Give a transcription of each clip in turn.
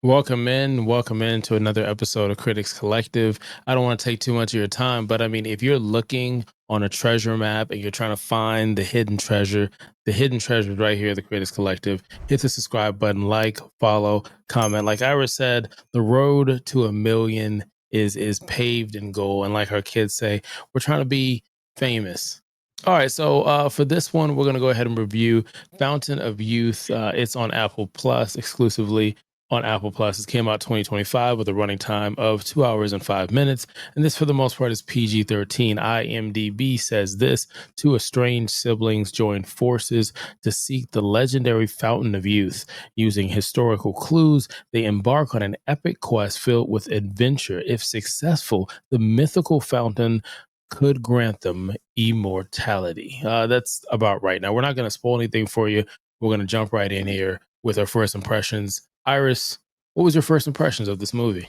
Welcome in to another episode of Critics Collective. I don't want to take too much of your time, but I mean, if you're looking on a treasure map and you're trying to find the hidden treasure is right here at the Critics Collective. Hit the subscribe button, like, follow, comment. Like Ira said, the road to a million is paved in gold, and like our kids say, we're trying to be famous. All right, so for this one, we're gonna go ahead and review Fountain of Youth. It's on Apple Plus exclusively on Apple Plus. It came out 2025 with a running time of 2 hours and 5 minutes. And this, for the most part, is PG 13. IMDB says this: two estranged siblings join forces to seek the legendary Fountain of Youth. Using historical clues, they embark on an epic quest filled with adventure. If successful, the mythical fountain could grant them immortality. That's about right. Now, we're not going to spoil anything for you. We're going to jump right in here with our first impressions. Iris, what was your first impressions of this movie?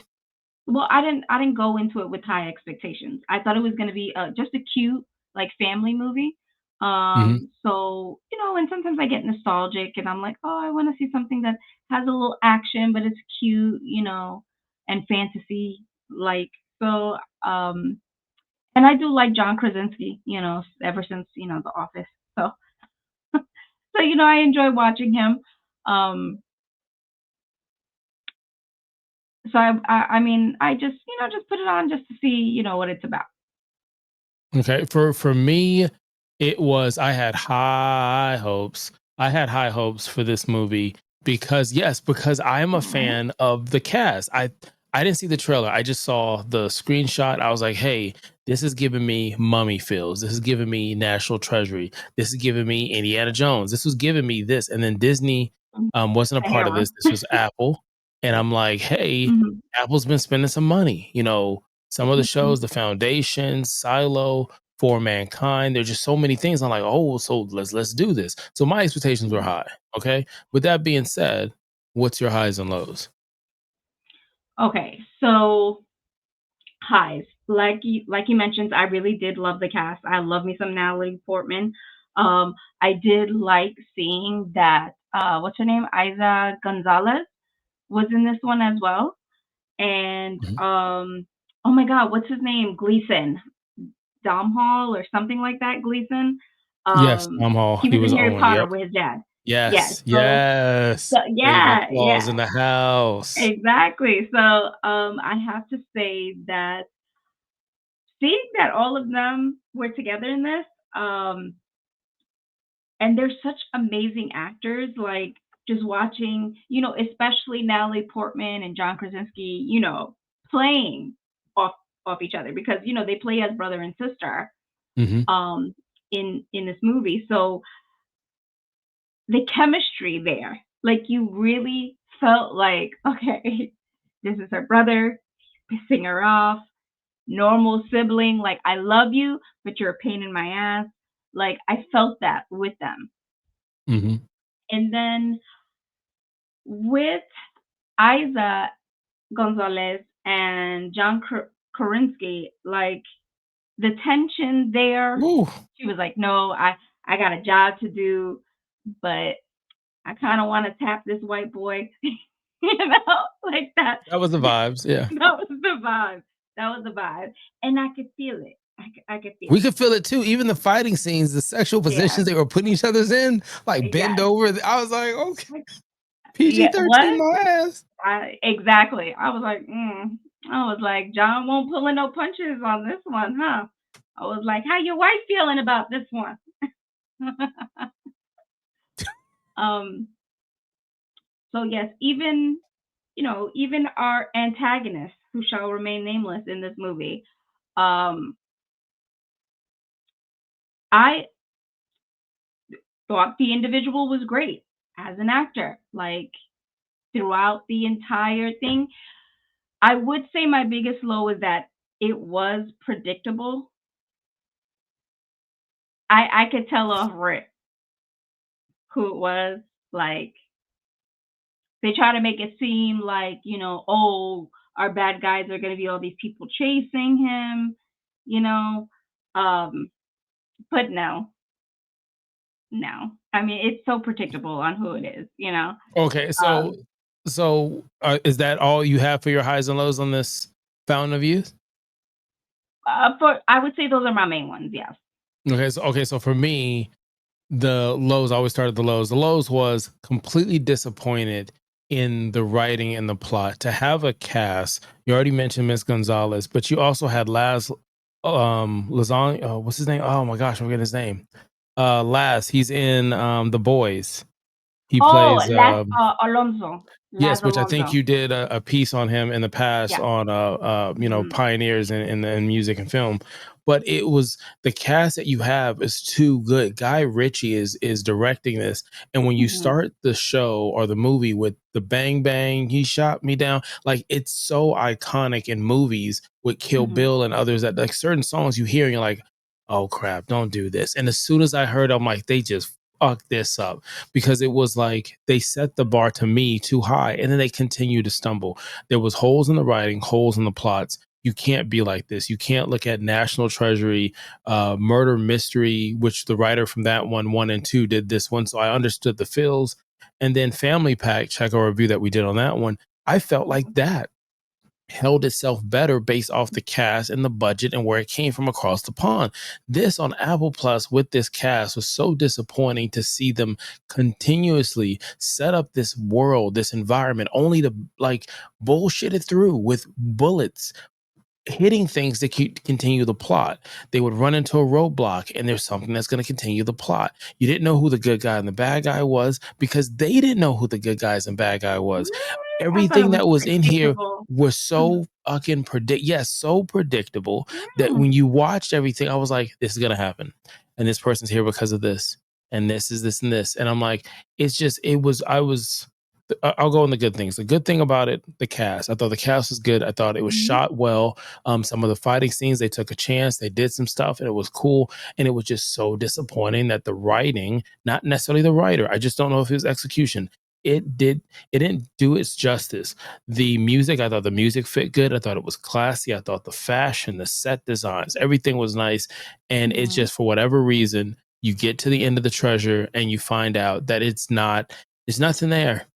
Well, I didn't go into it with high expectations. I thought it was going to be just a cute like family movie. Hmm. So and sometimes I get nostalgic and I'm like, oh, I want to see something that has a little action, but it's cute, and fantasy like. So, um, and I do like John Krasinski, ever since The Office. So, I enjoy watching him. Um, so I mean, I just just put it on just to see what it's about. Okay, for me, it was I had high hopes. I had high hopes for this movie because yes, because I am a Right. fan of the cast. I didn't see the trailer. I just saw the screenshot. I was like, "Hey, this is giving me Mummy feels. This is giving me National Treasury. This is giving me Indiana Jones. This was giving me this." And then Disney wasn't a part of Sahara. this. This was Apple, and I'm like, "Hey, Mhm, Apple's been spending some money. Some of the mhm. shows, The Foundation, Silo, For Mankind. There's just so many things. I'm like, oh, so let's do this. So my expectations were Yeah. high. Okay. With that being said, what's your highs and lows? Okay, so highs. Like you mentioned, I really did love the cast. I love me some Natalie Portman. I did like seeing that what's her name? Eiza González was in this one as well. And Mhm. oh my god, what's his name? Gleeson. Domhnall or something like that, Gleeson. Yes, Tom Hall. He He was in was Harry Owen. Potter Yep. with his dad. Yeah, Yes. so Yes. yeah, Ravenclaws yeah. in the house. Exactly. So, I have to say that seeing that all of them were together in this, um, and they're such amazing actors, like just watching, especially Natalie Portman and John Krasinski, playing off off each other because they play as brother and sister Hmm. um in this movie. So the chemistry there, like you really felt like, okay, this is her brother, pissing her off, normal sibling, like I love you, but you're a pain in my ass. Like I felt that with them. Hmm. And then with Eiza Gonzalez and John Korinsky, like the tension there, Woo. she was like, no, I got a job to do, but I kind of want to tap this white boy, like that. That was the vibes. Yeah. That was the vibe. That was the vibe, and I could feel it. I could feel We it. could feel it too. Even the fighting scenes, the sexual Yeah, positions they were putting each other's in, like bend yes. over. I was like, okay, Like, PG yeah, 13 what? my ass. Exactly. I was like, I was like, John won't pull in no punches on this one, huh? I was like, how your wife feeling about this one? um. So yes, even our antagonist, who shall remain nameless in this movie, um, I thought the individual was great as an actor. Like throughout the entire thing, I would say my biggest low is that it was predictable. I could tell off rip who it was. Like they try to make it seem like oh, our bad guys are going to be all these people chasing him, you know. Um, but no, no. I mean, it's so predictable on who it is. Okay, so Um, So, is that all you have for your highs and lows on this Fountain of Youth? I would say those are my main ones. Yes. So for me, the lows, I always started the lows. The lows was completely disappointed in the writing and the plot. To have a cast, you already mentioned Miss Gonzalez, but you also had Laz Lazan, what's his name? Oh my gosh, I forget his name. Laz, he's in The Boys. He Oh, plays Alonso. yes, Laz which I think Alonso. you did a piece on him in the past Yeah. on Hmm. pioneers in music and film. But it was the cast that you have is too good. Guy Ritchie is directing this, and when you Hmm. start the show or the movie with the bang bang, he shot me down, like it's so iconic in movies with Kill Hmm. Bill and others that like certain songs you hear and you're like, oh crap, don't do this. And as soon as I heard, I'm like, they just fucked this up because it was like they set the bar to me too high and then they continue to stumble. There was holes in the writing, holes in the plots. You can't be like this. You can't look at National Treasury, Murder Mystery, which the writer from that one and two did this one. So I understood the feels. And then Family Pack, check our review that we did on that one. I felt like that held itself better based off the cast and the budget and where it came from across the pond. This on Apple Plus with this cast was so disappointing to see them continuously set up this world, this environment, only to like bullshit it through with bullets hitting things to keep continue the plot. They would run into a roadblock and there's something that's going to continue the plot. You didn't know who the good guy and the bad guy was because they didn't know who the good guys and bad guy was. I thought it Everything was that was in here predictable. was Mhm. so fucking so predictable that Mm. when you watched everything, I was like, this is going to happen. And this person's here because of this. And this is this and this. And I'm like, it's just, I'll go on the good things. The good thing about it, the cast. I thought the cast was good. I thought it was Mhm. shot well. Some of the fighting scenes, they took a chance. They did some stuff, and it was cool. And it was just so disappointing that the writing, not necessarily the writer, I just don't know if it was execution. It didn't do its justice. The music, I thought the music fit good. I thought it was classy. I thought the fashion, the set designs, everything was nice. And it's Mhm. just for whatever reason, you get to the end of the treasure and you find out that there's nothing there.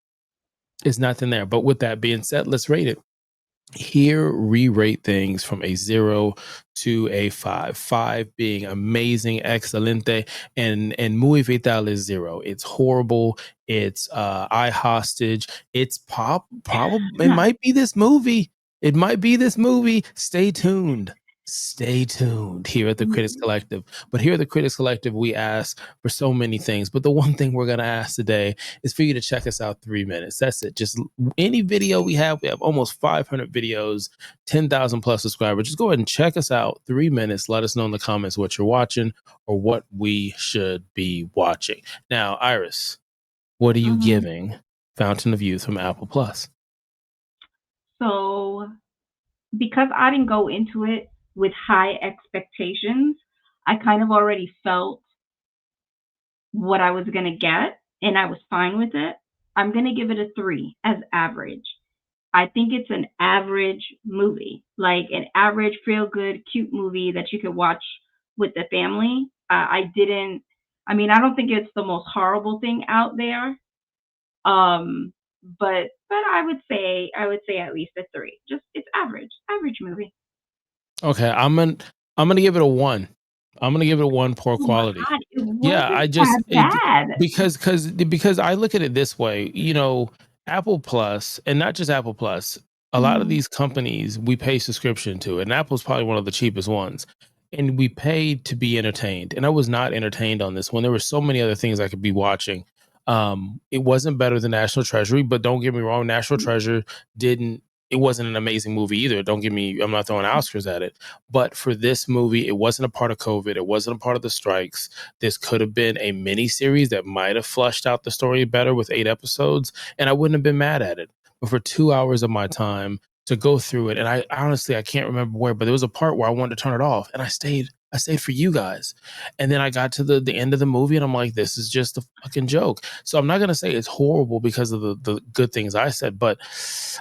It's nothing there. But with that being said, let's rate it. Here, re-rate things from a 0 to a 5. 5 being amazing, excelente, and muy vital is 0. It's horrible. It's eye hostage. It's probably it might be this movie. It might be this movie. Stay tuned. Stay tuned here at the Critics Mhm. Collective. But here at the Critics Collective, we ask for so many things. But the one thing we're gonna ask today is for you to check us out 3 minutes. That's it. Just any video we have almost 500 videos, 10,000 plus subscribers. Just go ahead and check us out 3 minutes. Let us know in the comments what you're watching or what we should be watching. Now, Iris, what are you Mhm. giving Fountain of Youth from Apple Plus? So, because I didn't go into it with high expectations, I kind of already felt what I was going to get and I was fine with it. I'm going to give it a 3 as average. I think it's an average movie, like an average feel good, cute movie that you could watch with the family. I don't think it's the most horrible thing out there. Um, but I would say at least a 3. Just it's average movie. Okay, I'm gonna give it a 1. I'm gonna give it a 1 poor Oh my quality. god, it Yeah, wasn't that bad. because I look at it this way, Apple Plus, and not just Apple Plus, a lot of Mhm. these companies we pay subscription to, and Apple's probably one of the cheapest ones. And we pay to be entertained. And I was not entertained on this one. There were so many other things I could be watching. It wasn't better than National Treasury, but don't get me wrong, National Treasure didn't it wasn't an amazing movie either. Don't get me, I'm not throwing Oscars at it. But for this movie, it wasn't a part of COVID. It wasn't a part of the strikes. This could have been a mini series that might have flushed out the story better with 8 episodes, and I wouldn't have been mad at it. But for 2 hours of my time to go through it, and I honestly I can't remember where, but there was a part where I wanted to turn it off, and I stayed. I stayed for you guys. And then I got to the end of the movie and I'm like, this is just a fucking joke. So I'm not gonna say it's horrible because of the good things I said, but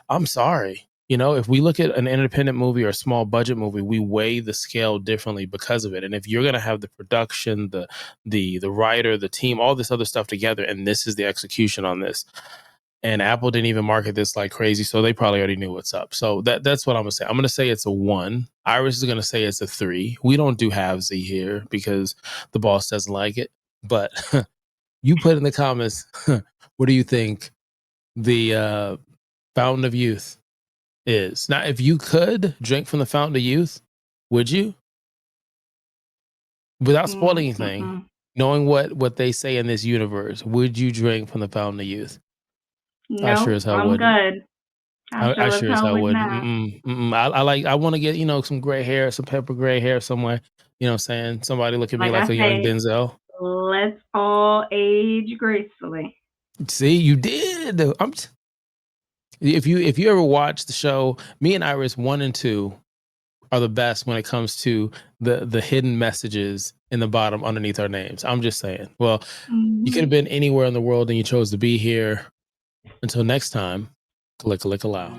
I'm sorry. If we look at an independent movie or a small budget movie, we weigh the scale differently because of it. And if you're gonna have the production, the writer, the team, all this other stuff together, and this is the execution on this, and Apple didn't even market this like crazy, so they probably already knew what's up. So that's what I'm gonna say. I'm gonna say it's a 1. Iris is gonna say it's a 3. We don't do halvesy here because the boss doesn't like it. But you put in the comments, what do you think the Fountain of Youth is? Now, if you could drink from the Fountain of Youth, would you? Without spoiling anything, knowing what they say in this universe, would you drink from the Fountain of Youth? I sure No, as hell I'm wouldn't. good. I Sure as sure as hell hell would wouldn't. not. I want to get, some gray hair, some pepper gray hair somewhere. You know what I'm saying? Somebody look at me Like like I a young say, Denzel. let's all age gracefully. See, you did. If you ever watch the show, me and Iris 1 and 2 are the best when it comes to the hidden messages in the bottom underneath our names. I'm just saying. Well, you could have been anywhere in the world and you chose to be here. Until next time, click allow.